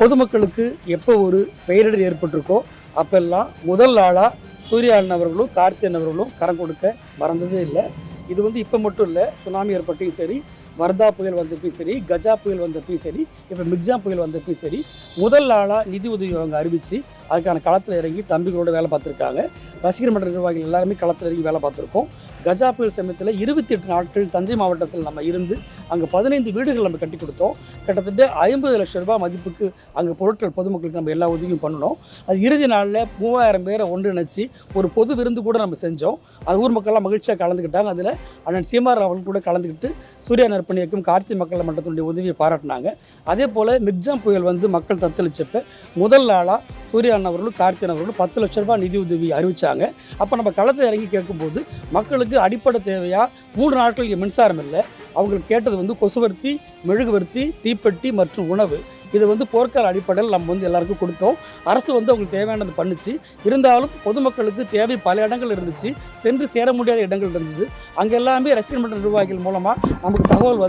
பொதுமக்களுக்கு எப்போ ஒரு பேரிடர் ஏற்பட்டிருக்கோ அப்பெல்லாம் முதல் நாளாக சூர்யா அண்ணன் அவர்களும் கார்த்தி அண்ணன் அவர்களும் கரம் கொடுக்க மறந்ததே இல்லை. இது இப்போ மட்டும் இல்லை, சுனாமி ஏற்பட்டையும் சரி, வர்தா புயல் வந்தப்பையும் சரி, கஜா புயல் வந்தப்பையும் சரி, இப்போ மிக்ஜாம் புயல் வந்தப்பையும் சரி, முதல் நாளாக நிதி உதவி அவங்க அறிவித்து அதுக்கான களத்தில் இறங்கி தம்பிகளோட வேலை பார்த்துருக்காங்க. ரசிகர் மன்ற நிர்வாகிகள் எல்லாருமே களத்தில் இறங்கி வேலை பார்த்துருக்கோம். கஜா புயல் சமயத்தில் 28 நாட்கள் தஞ்சை மாவட்டத்தில் நம்ம இருந்து அங்கே 15 வீடுகள் நம்ம கட்டி கொடுத்தோம். கிட்டத்தட்ட 50 லட்சம் ரூபாய் மதிப்புக்கு அங்கே பொருட்கள் பொதுமக்களுக்கு நம்ம எல்லா உதவியும் பண்ணணும். அது இறுதி நாளில் 3000 பேரை ஒன்றிணைச்சு ஒரு பொது விருந்து கூட நம்ம செஞ்சோம். அது ஊர் மக்கள்லாம் மகிழ்ச்சியாக கலந்துக்கிட்டாங்க. அதில் அண்ணன் சீமார் அவர்கள் கூட கலந்துக்கிட்டு சூர்யா நற்பணி இயக்கம் கார்த்தி மக்கள் மன்றத்தினுடைய உதவியை பாராட்டினாங்க. அதே போல் மிக்ஜாம் புயல் மக்கள் தத்தளிச்சப்ப முதல் நாளாக சூர்யா அண்ணன் அவர்களும் கார்த்தி அவர்களும் 10 லட்ச ரூபாய் நிதி உதவி அறிவித்தாங்க. அப்போ நம்ம களத்தில் இறங்கி கேட்கும்போது மக்களுக்கு அடிப்படை தேவையாக 3 நாட்கள் மின்சாரம் இல்லை. அவங்களுக்கு கேட்டது கொசுவர்த்தி, மெழுகுவர்த்தி, தீப்பெட்டி மற்றும் உணவு. இது போர்க்கால அடிப்படையில் நம்ம எல்லாருக்கும் கொடுத்தோம். அரசு அவங்களுக்கு தேவையானது பண்ணுச்சு. இருந்தாலும் பொதுமக்களுக்கு தேவை பல இடங்கள் இருந்துச்சு, சென்று சேர முடியாத இடங்கள் இருந்தது. அங்கே எல்லாமே ரசிகர் மன்ற நிர்வாகிகள் மூலமாக நமக்கு தகவல்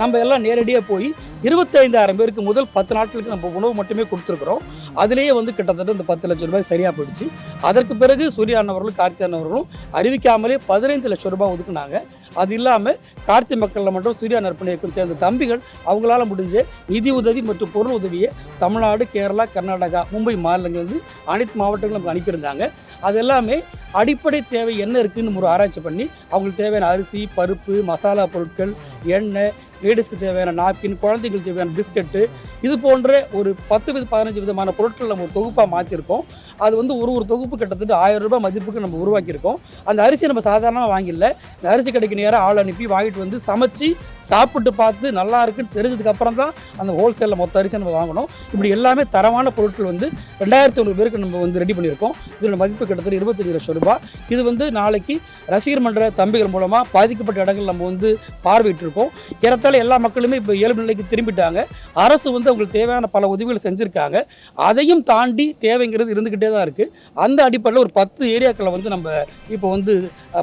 நம்ம எல்லாம் நேரடியாக போய் 25,000 பேருக்கு முதல் 10 நாட்களுக்கு நம்ம உணவு மட்டுமே கொடுத்துருக்குறோம். அதிலேயே கிட்டத்தட்ட இந்த 10 லட்சம் ரூபாய் சரியாக போயிடுச்சு. அதற்கு பிறகு சூர்யா அண்ணன் அவர்களும் கார்த்தி அண்ணன் அவர்களும் அறிவிக்காமலே 15 லட்சம் ரூபாய் ஒதுக்குனாங்க. அது இல்லாமல் கார்த்தி மக்களில் மட்டும் சூர்யா நற்பணி இயக்கம் சேர்ந்த தம்பிகள் அவங்களால முடிஞ்ச நிதி உதவி மற்றும் பொருள் உதவியை தமிழ்நாடு, கேரளா, கர்நாடகா, மும்பை மாநிலங்கள்லேருந்து அனைத்து மாவட்டங்களும் நமக்கு அனுப்பியிருந்தாங்க. அது எல்லாமே அடிப்படை தேவை என்ன இருக்குதுன்னு ஒரு ஆராய்ச்சி பண்ணி அவங்களுக்கு தேவையான அரிசி, பருப்பு, மசாலா பொருட்கள், எண்ணெய், லேடிஸ்க்கு தேவையான நாப்கின், குழந்தைங்களுக்கு தேவையான பிஸ்கட்டு, இது போன்ற ஒரு 10-15 விதமான பொருட்கள் நம்ம ஒரு தொகுப்பாக மாற்றிருக்கோம். அது ஒரு தொகுப்பு கிட்டத்தட்ட 1000 ரூபாய் மதிப்புக்கு நம்ம உருவாக்கியிருக்கோம். அந்த அரிசி நம்ம சாதாரணமாக வாங்கிடல. இந்த அரிசி கடைக்கு நேராக ஆள் அனுப்பி வாங்கிட்டு சமைச்சு சாப்பிட்டு பார்த்து நல்லா இருக்குன்னு தெரிஞ்சதுக்கு அப்புறம் தான் அந்த ஹோல்சேலில் மொத்த அரிசி நம்ம வாங்கணும். இப்படி எல்லாமே தரமான பொருட்கள் 2500 பேருக்கு நம்ம ரெடி பண்ணியிருக்கோம். இதோட மதிப்பு கிட்டத்தட்ட 25 லட்சம் ரூபாய். இது நாளைக்கு ரசிகர் மன்ற தம்பிகள் மூலமாக பாதிக்கப்பட்ட இடங்கள் நம்ம பார்வையிட்டிருக்கோம். ஏறத்தாழ எல்லா மக்களுமே இப்போ இயல்பு நிலைக்கு திரும்பிட்டாங்க. அரசு அவங்களுக்கு தேவையான பல உதவிகள் செஞ்சுருக்காங்க. அதையும் தாண்டி தேவைங்கிறது இருந்துக்கிட்டே தான் இருக்குது. அந்த அடிப்படையில் ஒரு 10 ஏரியாக்களை நம்ம இப்போ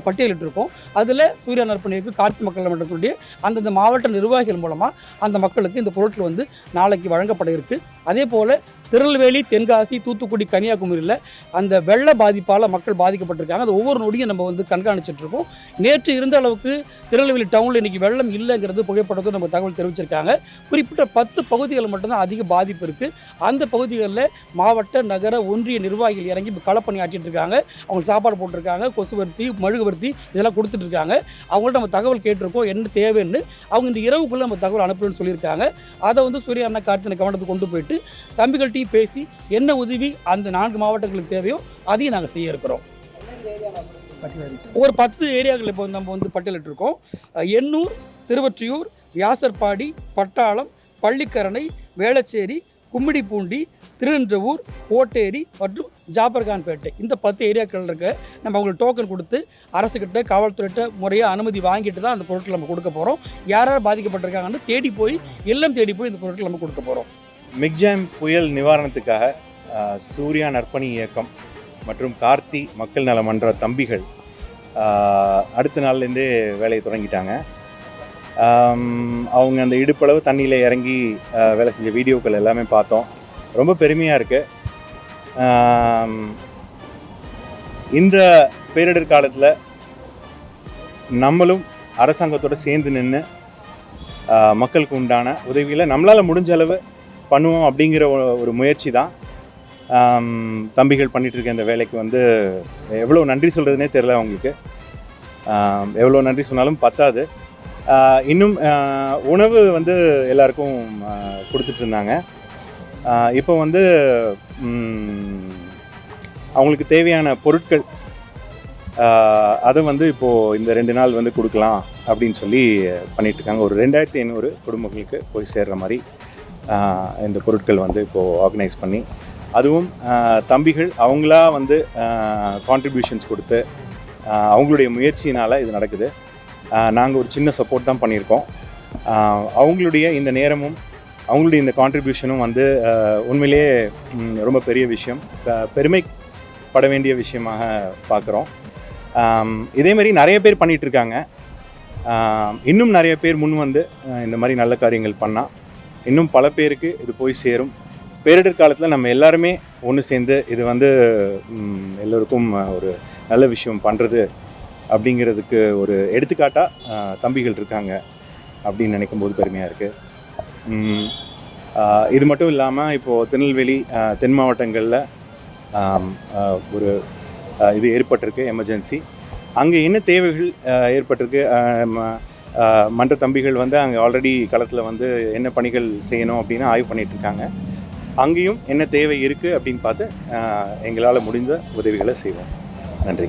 பட்டியலிட்டிருக்கோம். அதில் சூர்யா நற்பணி இயக்கம் கார்த்தி மக்கள் மன்றத்துடைய அந்தந்த மாவட்ட நிர்வாகிகள் மூலமாக அந்த மக்களுக்கு இந்த பொருட்கள் நாளைக்கு வழங்கப்பட இருக்குது. அதே போல் திருநெல்வேலி, தென்காசி, தூத்துக்குடி, கன்னியாகுமரியில் அந்த வெள்ள பாதிப்பால் மக்கள் பாதிக்கப்பட்டிருக்காங்க. அது ஒவ்வொரு நொடியும் நம்ம கண்காணிச்சிட்ருக்கோம். நேற்று இருந்த அளவுக்கு திருநெல்வேலி டவுனில் இன்றைக்கி வெள்ளம் இல்லைங்கிறது புகைப்படத்தும் நம்ம தகவல் தெரிவிச்சிருக்காங்க. குறிப்பிட்ட 10 பகுதிகள் மட்டும்தான் அதிக பாதிப்பு இருக்குது. அந்த பகுதிகளில் மாவட்ட, நகர, ஒன்றிய நிர்வாகிகள் இறங்கி இப்போ களப்பணி ஆற்றிட்டு இருக்காங்க. அவங்களுக்கு சாப்பாடு போட்டிருக்காங்க, கொசுவர்த்தி, மெழுகுவர்த்தி இதெல்லாம் கொடுத்துட்டு இருக்காங்க. அவங்கள்ட்ட நம்ம தகவல் கேட்டிருக்கோம் என்ன தேவைன்னு. அவங்க இந்த இரவுக்குள்ளே நம்ம தகவல் அனுப்புறேன்னு சொல்லியிருக்காங்க. அதை சூர்யா அண்ணா கார்த்தினை கவனத்துக்கு கொண்டு போயிட்டு தம்பிகள்கிட்ட பேசி என்ன உதவி அந்த 4 மாவட்டங்களுக்கு தேவையோ அதையும் நாங்கள் செய்ய இருக்கிறோம். ஒரு 10 ஏரியாக்கள் இப்போ நம்ம பட்டியலிட்டிருக்கோம். எண்ணூர், திருவொற்றியூர், வியாசர்பாடி, பட்டாளம், பள்ளிக்கரணை, வேளச்சேரி, கும்மிடிப்பூண்டி, திருநின்றவூர், ஓட்டேரி மற்றும் ஜாபர்கான்பேட்டை இந்த 10 ஏரியாக்கள் இருக்க நம்ம அவங்களுக்கு டோக்கன் கொடுத்து அரசுக்கிட்ட, காவல்துறையிட்ட முறையாக அனுமதி வாங்கிட்டு தான் அந்த பொருட்கள் நம்ம கொடுக்க போகிறோம். யார் யார் பாதிக்கப்பட்டிருக்காங்கன்னு தேடி போய் இல்லம் தேடி போய் இந்த பொருட்கள் நம்ம கொடுக்க போகிறோம். மிக்ஜாம் புயல் நிவாரணத்துக்காக சூர்யா நற்பணி இயக்கம் மற்றும் கார்த்தி மக்கள் நல மன்ற தம்பிகள் அடுத்த நாள்லேருந்தே வேலையை தொடங்கிட்டாங்க. அவங்க அந்த இடுப்பளவு தண்ணியில் இறங்கி வேலை செஞ்ச வீடியோக்கள் எல்லாமே பார்த்தோம். ரொம்ப பெருமையாக இருக்குது. இந்த பேரிடர் காலத்தில் நம்மளும் அரசாங்கத்தோடு சேர்ந்து நின்று மக்களுக்கு உண்டான உதவிகளை நம்மளால் முடிஞ்ச அளவு பண்ணுவோம் அப்படிங்கிற ஒரு முயற்சி தான் தம்பிகள் பண்ணிகிட்ருக்க இந்த வேலைக்கு எவ்வளோ நன்றி சொல்கிறதுனே தெரில. அவங்களுக்கு எவ்வளோ நன்றி சொன்னாலும் பத்தாது. இன்னும் உணவு எல்லாருக்கும் கொடுத்துட்ருந்தாங்க. இப்போ அவங்களுக்கு தேவையான பொருட்கள் அதை இப்போது இந்த 2 நாள் கொடுக்கலாம் அப்படின்னு சொல்லி பண்ணிகிட்ருக்காங்க. ஒரு 2500 குடும்பங்களுக்கு போய் சேர்கிற மாதிரி இந்த பொருட்கள் இப்போது ஆர்கனைஸ் பண்ணி, அதுவும் தம்பிகள் அவங்களா கான்ட்ரிபியூஷன்ஸ் கொடுத்து அவங்களுடைய முயற்சியினால் இது நடக்குது. நாங்கள் ஒரு சின்ன சப்போர்ட் தான் பண்ணியிருக்கோம். அவங்களுடைய இந்த நேரமும் அவங்களுடைய இந்த கான்ட்ரிபியூஷனும் உண்மையிலேயே ரொம்ப பெரிய விஷயம், பெருமைப்பட வேண்டிய விஷயமாக பார்க்குறோம். இதே மாதிரி நிறைய பேர் பண்ணிகிட்ருக்காங்க. இன்னும் நிறைய பேர் முன் இந்த மாதிரி நல்ல காரியங்கள் பண்ணால் இன்னும் பல பேருக்கு இது போய் சேரும். பேரிடர் காலத்தில் நம்ம எல்லாருமே ஒன்று சேர்ந்து இது வந்து எல்லோருக்கும் ஒரு நல்ல விஷயம் பண்ணுறது அப்படிங்கிறதுக்கு ஒரு எடுத்துக்காட்டாக தம்பிகள் இருக்காங்க அப்படின்னு நினைக்கும் போது பெருமையாக இருக்குது. இது மட்டும் இல்லாமல் இப்போது திருநெல்வேலி தென் மாவட்டங்களில் ஒரு இது ஏற்பட்டிருக்கு எமர்ஜென்சி. அங்கே என்ன தேவைகள் ஏற்பட்டிருக்கு, மன்ற தம்பிகள் வந்து அங்கே ஆல்ரெடி களத்தில் வந்து என்ன பணிகள் செய்யணும் அப்படின்னு ஆய்வு பண்ணிகிட்ருக்காங்க. அங்கேயும் என்ன தேவை இருக்குது அப்படின்னு பார்த்து எங்களால் முடிந்த உதவிகளை செய்வோம். நன்றி.